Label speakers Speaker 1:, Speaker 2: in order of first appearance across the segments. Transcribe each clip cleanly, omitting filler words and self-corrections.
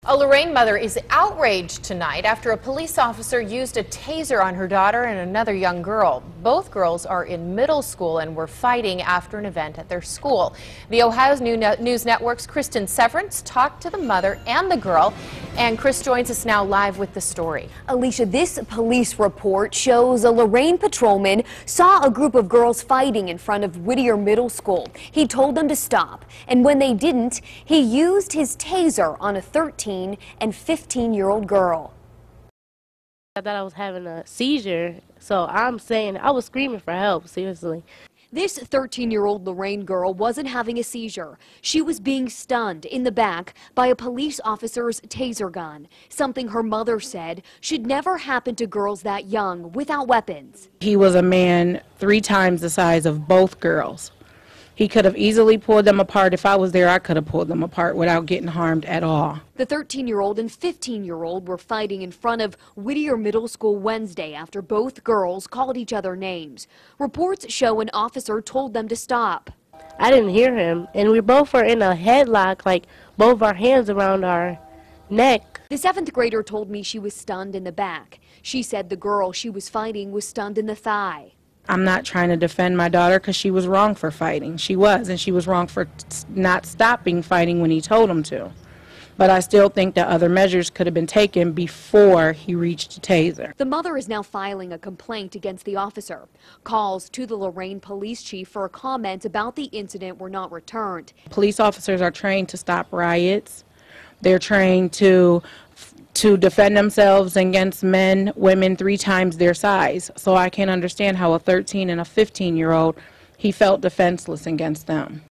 Speaker 1: A Lorain mother is outraged tonight after a police officer used a taser on her daughter and another young girl. Both girls are in middle school and were fighting after an event at their school. The Ohio News Network's Kristen Severance talked to the mother and the girl, and Chris joins us now live with the story.
Speaker 2: Alicia, this police report shows a Lorain patrolman saw a group of girls fighting in front of Whittier Middle School. He told them to stop, and when they didn't, he used his taser on a 13 and 15-year-old girl.
Speaker 3: I thought I was having a seizure, so I'm saying I was screaming for help, seriously.
Speaker 2: This 13-year-old Lorain girl wasn't having a seizure. She was being stunned in the back by a police officer's taser gun, something her mother said should never happen to girls that young without weapons.
Speaker 4: He was a man 3 times the size of both girls. He could have easily pulled them apart. If I was there, I could have pulled them apart without getting harmed at all.
Speaker 2: The 13-year-old and 15-year-old were fighting in front of Whittier Middle School Wednesday after both girls called each other names. Reports show an officer told them to stop.
Speaker 3: I didn't hear him, and we both were in a headlock, like both our hands around our neck.
Speaker 2: The 7th grader told me she was stunned in the back. She said the girl she was fighting was stunned in the thigh.
Speaker 4: I'm not trying to defend my daughter because she was wrong for fighting. She was, and she was wrong for not stopping fighting when he told him to. But I still think that other measures could have been taken before he reached a taser.
Speaker 2: The mother is now filing a complaint against the officer. Calls to the Lorain police chief for a comment about the incident were not returned.
Speaker 4: Police officers are trained to stop riots. They're trained to defend themselves against men, women 3 times their size. So I can't understand how a 13 and a 15-year-old, he felt defenseless against them.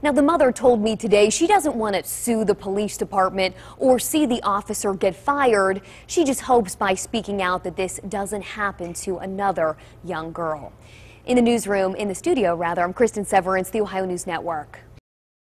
Speaker 2: Now, the mother told me today she doesn't want to sue the police department or see the officer get fired. She just hopes by speaking out that this doesn't happen to another young girl. In the studio, I'm Kristen Severance, the Ohio News Network.